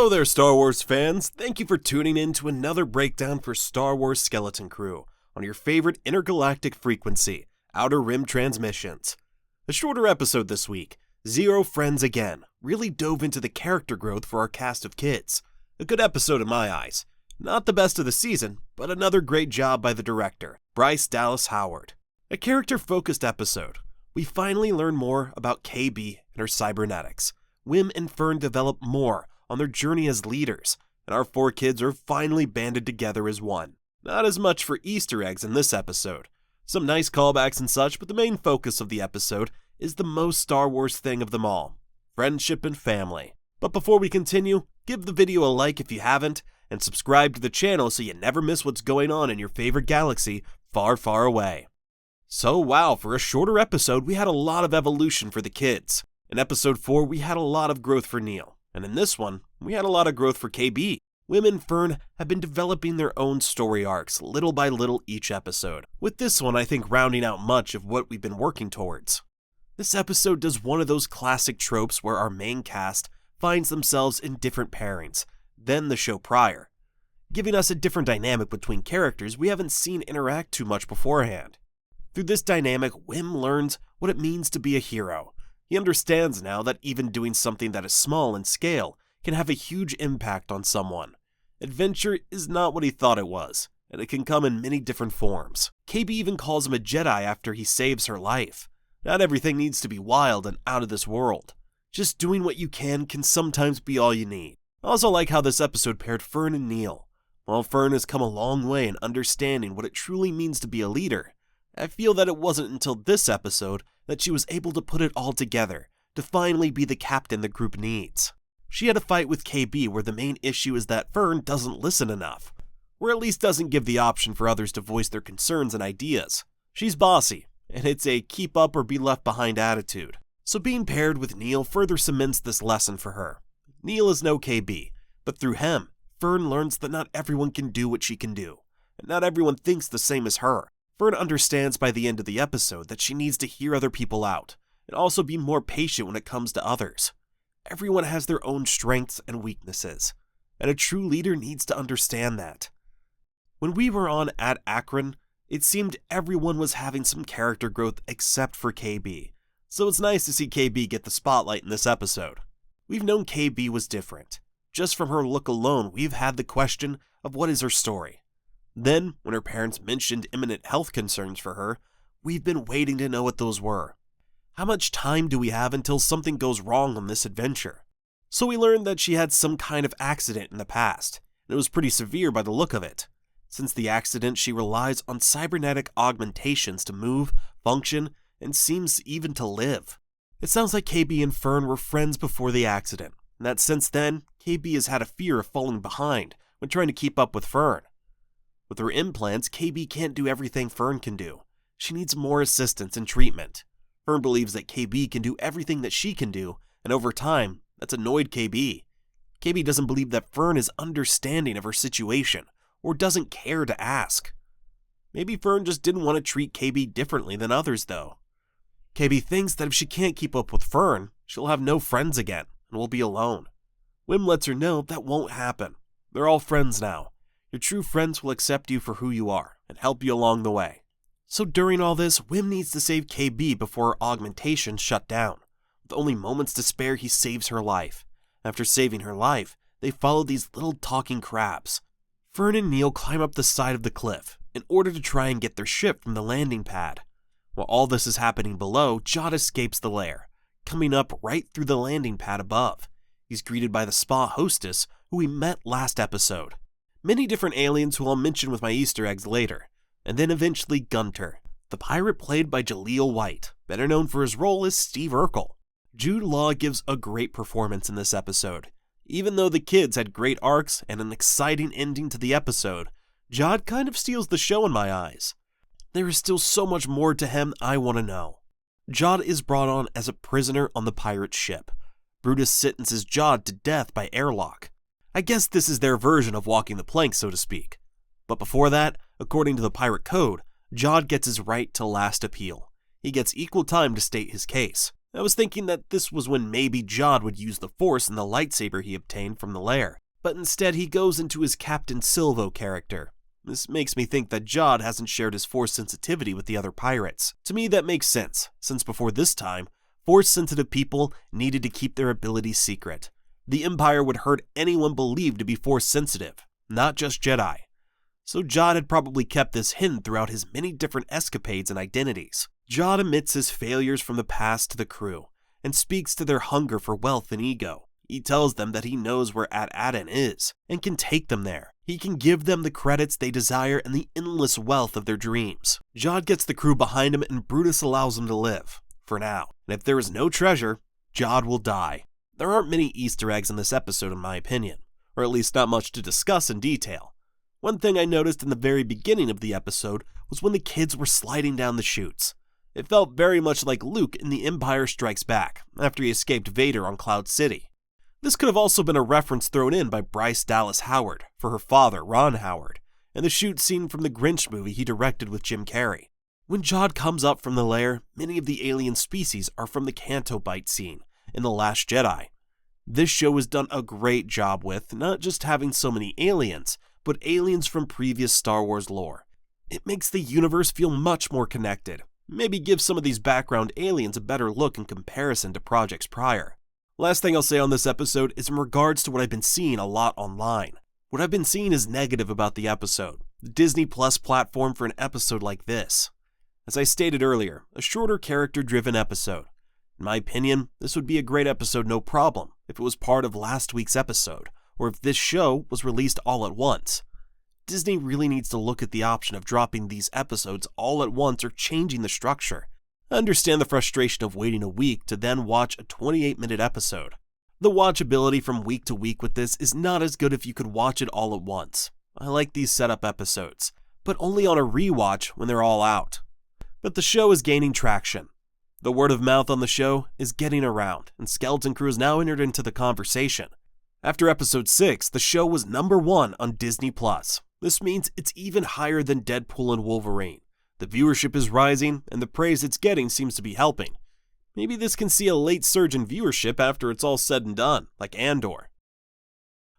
Hello there, Star Wars fans. Thank you for tuning in to another breakdown for Star Wars Skeleton Crew on your favorite intergalactic frequency, Outer Rim Transmissions. A shorter episode this week, Zero Friends Again, really dove into the character growth for our cast of kids. A good episode in my eyes. Not the best of the season, but another great job by the director, Bryce Dallas Howard. A character-focused episode. We finally learn more about KB and her cybernetics. Wim and Fern develop more on their journey as leaders, and our four kids are finally banded together as one. Not as much for Easter eggs in this episode. Some nice callbacks and such, but the main focus of the episode is the most Star Wars thing of them all, friendship and family. But before we continue, give the video a like if you haven't, and subscribe to the channel so you never miss what's going on in your favorite galaxy far, far away. So wow, for a shorter episode, we had a lot of evolution for the kids. In episode 4, we had a lot of growth for Neil. And in this one, we had a lot of growth for KB. Wim and Fern have been developing their own story arcs little by little each episode, with this one I think rounding out much of what we've been working towards. This episode does one of those classic tropes where our main cast finds themselves in different pairings than the show prior, giving us a different dynamic between characters we haven't seen interact too much beforehand. Through this dynamic, Wim learns what it means to be a hero. He understands now that even doing something that is small in scale can have a huge impact on someone. Adventure is not what he thought it was, and it can come in many different forms. KB even calls him a Jedi after he saves her life. Not everything needs to be wild and out of this world. Just doing what you can sometimes be all you need. I also like how this episode paired Fern and Neil. While Fern has come a long way in understanding what it truly means to be a leader, I feel that it wasn't until this episode that she was able to put it all together to finally be the captain the group needs. She had a fight with KB where the main issue is that Fern doesn't listen enough, or at least doesn't give the option for others to voice their concerns and ideas. She's bossy, and it's a keep up or be left behind attitude. So being paired with Neil further cements this lesson for her. Neil is no KB, but through him, Fern learns that not everyone can do what she can do, and not everyone thinks the same as her. Fern understands by the end of the episode that she needs to hear other people out, and also be more patient when it comes to others. Everyone has their own strengths and weaknesses, and a true leader needs to understand that. When we were on at Akron, it seemed everyone was having some character growth except for KB, so it's nice to see KB get the spotlight in this episode. We've known KB was different. Just from her look alone, we've had the question of what is her story. Then, when her parents mentioned imminent health concerns for her, we've been waiting to know what those were. How much time do we have until something goes wrong on this adventure? So we learned that she had some kind of accident in the past, and it was pretty severe by the look of it. Since the accident, she relies on cybernetic augmentations to move, function, and seems even to live. It sounds like KB and Fern were friends before the accident, and that since then, KB has had a fear of falling behind when trying to keep up with Fern. With her implants, KB can't do everything Fern can do. She needs more assistance and treatment. Fern believes that KB can do everything that she can do, and over time, that's annoyed KB. KB doesn't believe that Fern is understanding of her situation, or doesn't care to ask. Maybe Fern just didn't want to treat KB differently than others, though. KB thinks that if she can't keep up with Fern, she'll have no friends again, and will be alone. Wim lets her know that won't happen. They're all friends now. Your true friends will accept you for who you are, and help you along the way. So during all this, Wim needs to save KB before her augmentations shut down. With only moments to spare, he saves her life. After saving her life, they follow these little talking crabs. Fern and Neil climb up the side of the cliff in order to try and get their ship from the landing pad. While all this is happening below, Jude escapes the lair, coming up right through the landing pad above. He's greeted by the spa hostess who we met last episode. Many different aliens who I'll mention with my Easter eggs later, and then eventually Gunter, the pirate played by Jaleel White, better known for his role as Steve Urkel. Jude Law gives a great performance in this episode. Even though the kids had great arcs and an exciting ending to the episode, Jude kind of steals the show in my eyes. There is still so much more to him I want to know. Jude is brought on as a prisoner on the pirate ship. Brutus sentences Jude to death by airlock. I guess this is their version of walking the plank, so to speak. But before that, according to the pirate code, Jude gets his right to last appeal. He gets equal time to state his case. I was thinking that this was when maybe Jude would use the Force in the lightsaber he obtained from the lair, but instead he goes into his Captain Silvo character. This makes me think that Jude hasn't shared his Force sensitivity with the other pirates. To me that makes sense, since before this time, Force-sensitive people needed to keep their abilities secret. The Empire would hurt anyone believed to be Force-sensitive, not just Jedi. So Jude had probably kept this hidden throughout his many different escapades and identities. Jude admits his failures from the past to the crew, and speaks to their hunger for wealth and ego. He tells them that he knows where At-Aden is, and can take them there. He can give them the credits they desire and the endless wealth of their dreams. Jude gets the crew behind him and Brutus allows him to live, for now. And if there is no treasure, Jude will die. There aren't many Easter eggs in this episode in my opinion, or at least not much to discuss in detail. One thing I noticed in the very beginning of the episode was when the kids were sliding down the chutes. It felt very much like Luke in The Empire Strikes Back, after he escaped Vader on Cloud City. This could have also been a reference thrown in by Bryce Dallas Howard for her father, Ron Howard, and the chute scene from the Grinch movie he directed with Jim Carrey. When Jude comes up from the lair, many of the alien species are from the Canto Bight scene in The Last Jedi. This show has done a great job with not just having so many aliens, but aliens from previous Star Wars lore. It makes the universe feel much more connected. Maybe give some of these background aliens a better look in comparison to projects prior. Last thing I'll say on this episode is in regards to what I've been seeing a lot online. What I've been seeing is negative about the episode, the Disney Plus platform for an episode like this. As I stated earlier, a shorter character-driven episode. In my opinion, this would be a great episode no problem if it was part of last week's episode, or if this show was released all at once. Disney really needs to look at the option of dropping these episodes all at once or changing the structure. I understand the frustration of waiting a week to then watch a 28-minute episode. The watchability from week to week with this is not as good if you could watch it all at once. I like these setup episodes, but only on a rewatch when they're all out. But the show is gaining traction. The word of mouth on the show is getting around, and Skeleton Crew has now entered into the conversation. After episode 6, the show was #1 on Disney+. This means it's even higher than Deadpool and Wolverine. The viewership is rising, and the praise it's getting seems to be helping. Maybe this can see a late surge in viewership after it's all said and done, like Andor.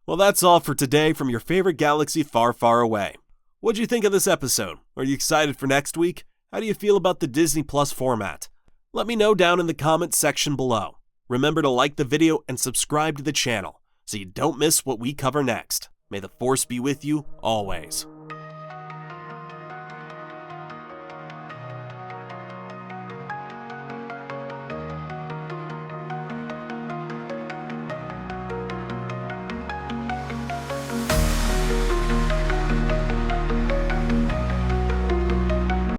Well, that's all for today from your favorite galaxy far, far away. What'd you think of this episode? Are you excited for next week? How do you feel about the Disney Plus format? Let me know down in the comments section below. Remember to like the video and subscribe to the channel, so you don't miss what we cover next. May the Force be with you always.